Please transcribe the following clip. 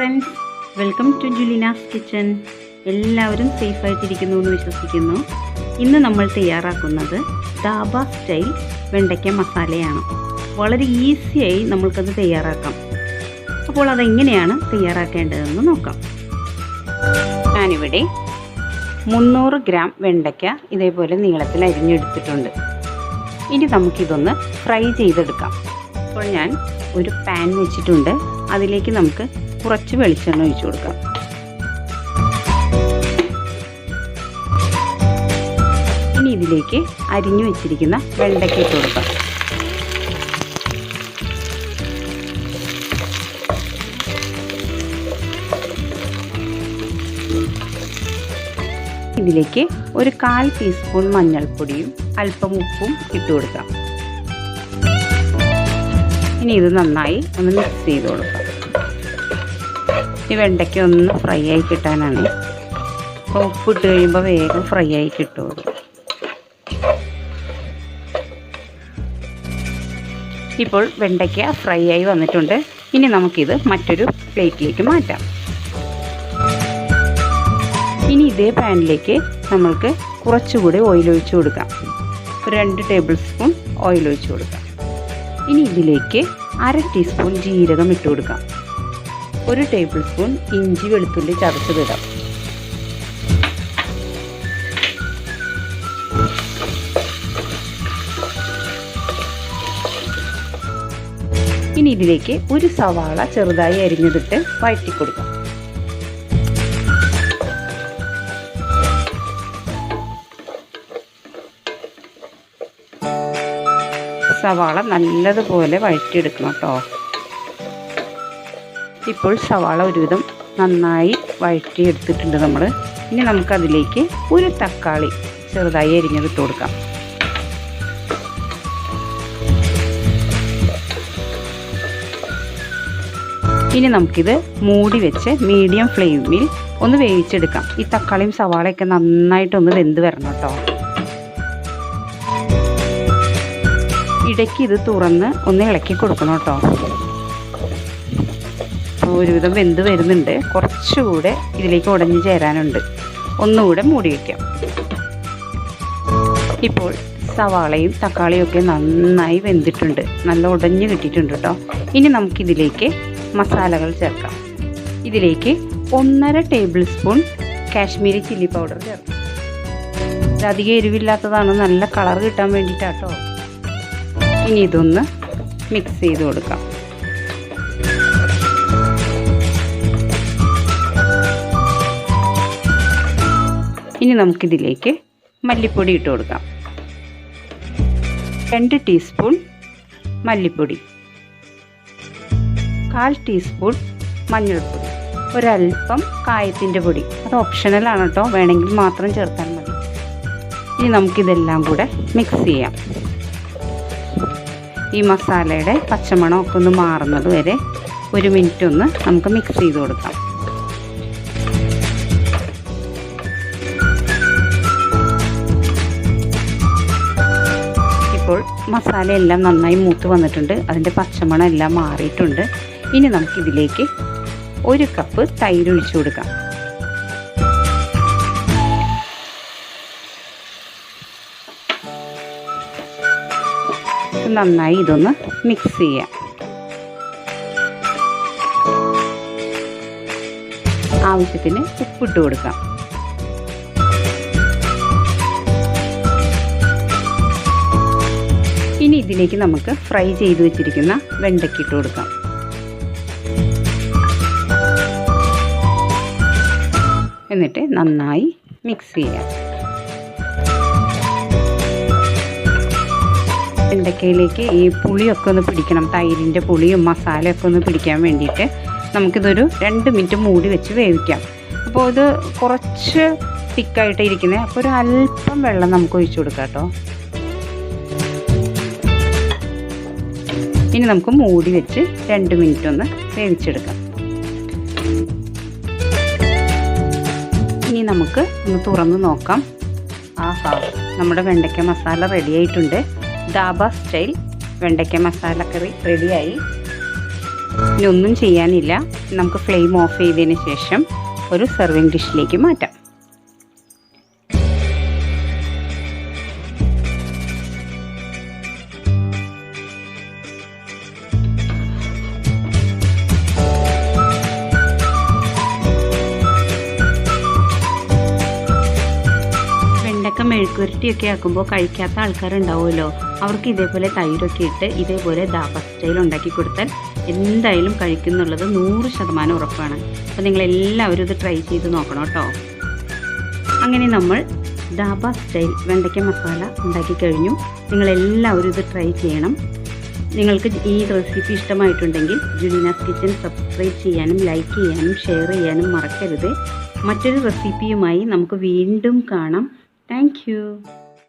Friends, welcome to Julina's kitchen. എല്ലാവരും സേഫായിട്ടിരിക്കുന്നു എന്ന് വിശ്വസിക്കുന്നു. ഇന്ന് നമ്മൾ തയ്യാറാക്കുന്നത് ധാബ സ്റ്റൈൽ വെണ്ടയ്ക്ക മസാലയാണ്. വളരെ ഈസിയായി നമ്മൾക്കത് തയ്യാറാക്കാം. അപ്പോൾ അതെങ്ങനെയാണ് തയ്യാറാക്കേണ്ടതെന്ന് നോക്കാം. ഞാനിവിടെ 300 ഗ്രാം വെണ്ടയ്ക്ക ഇതേപോലെ നീളത്തിൽ അരിഞ്ഞെടുത്തിട്ടുണ്ട്. ഇനി നമുക്കിതൊന്ന് ഫ്രൈ ചെയ്തെടുക്കാം. അപ്പോൾ ഞാൻ ഒരു പാൻ വെച്ചിട്ടുണ്ട്. അതിലേക്ക് നമുക്ക് കുറച്ച് വെളിച്ചെണ്ണ ഒഴിച്ചു കൊടുക്കാം. ഇനി ഇതിലേക്ക് അരിഞ്ഞു വെച്ചിരിക്കുന്ന വെണ്ടയ്ക്ക ഇട്ട് കൊടുക്കാം. ഇതിലേക്ക് ഒരു 1/4 ടീസ്പൂൺ മഞ്ഞൾപ്പൊടിയും അല്പം ഉപ്പും ഇട്ട് കൊടുക്കാം. ഇനി ഇത് നന്നായി ഒന്ന് മിക്സ് ചെയ്ത് കൊടുക്കാം. ഈ വെണ്ടയ്ക്ക ഒന്ന് ഫ്രൈ ആയി കിട്ടാനാണ്. അപ്പോൾ ഉപ്പിട്ട് കഴിയുമ്പോൾ വേഗം ഫ്രൈ ആയി കിട്ടുള്ളൂ. ഇപ്പോൾ വെണ്ടയ്ക്ക ഫ്രൈ ആയി വന്നിട്ടുണ്ട്. ഇനി നമുക്കിത് മറ്റൊരു പ്ലേറ്റിലേക്ക് മാറ്റാം. ഇനി ഇതേ പാനിലേക്ക് നമ്മൾക്ക് കുറച്ചുകൂടി ഓയിൽ ഒഴിച്ചു കൊടുക്കാം. ഒരു 2 ടേബിൾ സ്പൂൺ ഓയിൽ ഒഴിച്ചു കൊടുക്കാം. ഇനി ഇതിലേക്ക് 1/2 ടീസ്പൂൺ ജീരകം ഇട്ട് കൊടുക്കാം. 1 ടേബിൾ സ്പൂൺ ഇഞ്ചി വെളുത്തുള്ളി ചതച്ചതിടാം. ഇനി ഇതിലേക്ക് ഒരു സവാള ചെറുതായി അരിഞ്ഞതിട്ട് വഴറ്റി കൊടുക്കാം. സവാള നല്ലതുപോലെ വഴറ്റിയെടുക്കണം കേട്ടോ. ഇപ്പോൾ സവാള ഒരുവിധം നന്നായി വഴറ്റിയെടുത്തിട്ടുണ്ട് നമ്മൾ. ഇനി നമുക്കതിലേക്ക് ഒരു തക്കാളി ചെറുതായി അരിഞ്ഞതിട്ട് കൊടുക്കാം. ഇനി നമുക്കിത് മൂടി വെച്ച് മീഡിയം ഫ്ലെയിമിൽ ഒന്ന് വേവിച്ചെടുക്കാം. ഈ തക്കാളിയും സവാളയൊക്കെ നന്നായിട്ടൊന്ന് വെന്ത് വരണം കേട്ടോ. ഇടയ്ക്ക് ഇത് തുറന്ന് ഒന്ന് ഇളക്കി കൊടുക്കണം കേട്ടോ. ഒരുവിധം വെന്ത് വരുന്നുണ്ട്. കുറച്ചുകൂടെ ഇതിലേക്ക് ഉടഞ്ഞു ചേരാനുണ്ട്. ഒന്നുകൂടെ മൂടി വയ്ക്കാം. ഇപ്പോൾ സവാളയും തക്കാളിയും ഒക്കെ നന്നായി വെന്തിട്ടുണ്ട്. നല്ല ഉടഞ്ഞു കിട്ടിയിട്ടുണ്ട് കേട്ടോ. ഇനി നമുക്കിതിലേക്ക് മസാലകൾ ചേർക്കാം. ഇതിലേക്ക് 1.5 table spoon Kashmiri chilli powder ചേർക്കാം. അധികം എരിവില്ലാത്തതാണ്, നല്ല കളർ കിട്ടാൻ വേണ്ടിയിട്ടാട്ടോ. ഇനി ഇതൊന്ന് മിക്സ് ചെയ്ത് കൊടുക്കാം. ഇനി നമുക്കിതിലേക്ക് മല്ലിപ്പൊടി ഇട്ട് കൊടുക്കാം. 2 ടീസ്പൂൺ മല്ലിപ്പൊടി, 1/4 ടീസ്പൂൺ മഞ്ഞൾപ്പൊടി, ഒരൽപ്പം കായത്തിൻ്റെ പൊടി. അത് ഓപ്ഷണലാണ് കേട്ടോ, വേണമെങ്കിൽ മാത്രം ചേർത്താൽ മതി. ഇനി നമുക്കിതെല്ലാം കൂടെ മിക്സ് ചെയ്യാം. ഈ മസാലയുടെ പച്ചമണമൊക്കെ ഒന്ന് മാറുന്നത് വരെ 1 മിനിറ്റ് ഒന്ന് നമുക്ക് മിക്സ് ചെയ്ത് കൊടുക്കാം. ഇപ്പോൾ മസാല എല്ലാം നന്നായി മൂത്ത് വന്നിട്ടുണ്ട്. അതിൻ്റെ പച്ചമണം എല്ലാം മാറിയിട്ടുണ്ട്. ഇനി നമുക്കിതിലേക്ക് 1 കപ്പ് തൈര് ഒഴിച്ചു കൊടുക്കാം. നന്നായി ഇതൊന്ന് മിക്സ് ചെയ്യാം. ആവശ്യത്തിന് ഉപ്പിട്ട് കൊടുക്കാം. ഇനി ഇതിലേക്ക് നമുക്ക് ഫ്രൈ ചെയ്ത് വെച്ചിരിക്കുന്ന വെണ്ടയ്ക്ക ഇട്ട് കൊടുക്കാം. എന്നിട്ട് നന്നായി മിക്സ് ചെയ്യാം. വെണ്ടയ്ക്കയിലേക്ക് ഈ പുളിയൊക്കെ ഒന്ന് പിടിക്കണം. തൈരിൻ്റെ പുളിയും മസാലയൊക്കെ ഒന്ന് പിടിക്കാൻ വേണ്ടിയിട്ട് നമുക്കിതൊരു 2 മിനിറ്റ് മൂടി വെച്ച് വേവിക്കാം. അപ്പോൾ ഇത് കുറച്ച് തിക്കായിട്ട് ഇരിക്കുന്നത്. അപ്പോൾ ഒരു അല്പം വെള്ളം നമുക്ക് ഒഴിച്ചു കൊടുക്കാം കേട്ടോ. ഇനി നമുക്ക് മൂടി വെച്ച് 2 മിനിറ്റ് ഒന്ന് വേവിച്ചെടുക്കാം. ഇനി നമുക്ക് ഒന്ന് തുറന്ന് നോക്കാം. ആഹാ, നമ്മുടെ വെണ്ടയ്ക്ക മസാല റെഡി ആയിട്ടുണ്ട്. ധാബ സ്റ്റൈൽ വെണ്ടയ്ക്ക മസാല കറി റെഡിയായി. ഇനി ഒന്നും ചെയ്യാനില്ല, നമുക്ക് ഫ്ലെയിം ഓഫ് ചെയ്തതിന് ശേഷം ഒരു സെർവിങ് ഡിഷിലേക്ക് മാറ്റാം. മെഴുക്കുവരട്ടിയൊക്കെ ആക്കുമ്പോൾ കഴിക്കാത്ത ആൾക്കാരുണ്ടാവുമല്ലോ, അവർക്ക് ഇതേപോലെ തൈരൊക്കെ ഇട്ട് ഇതേപോലെ ധാബ സ്റ്റൈൽ ഉണ്ടാക്കി കൊടുത്താൽ എന്തായാലും കഴിക്കുന്നുള്ളത് 100% ഉറപ്പാണ്. അപ്പോൾ നിങ്ങളെല്ലാവരും ഇത് ട്രൈ ചെയ്ത് നോക്കണം കേട്ടോ. അങ്ങനെ നമ്മൾ ധാബ സ്റ്റൈൽ വെണ്ടയ്ക്ക മസാല ഉണ്ടാക്കി കഴിഞ്ഞു. നിങ്ങളെല്ലാവരും ഇത് ട്രൈ ചെയ്യണം. നിങ്ങൾക്ക് ഈ റെസിപ്പി ഇഷ്ടമായിട്ടുണ്ടെങ്കിൽ ജുലീനാസ് കിച്ചൻ സബ്സ്ക്രൈബ് ചെയ്യാനും ലൈക്ക് ചെയ്യാനും ഷെയർ ചെയ്യാനും മറക്കരുത്. മറ്റൊരു റെസിപ്പിയുമായി നമുക്ക് വീണ്ടും കാണാം. Thank you.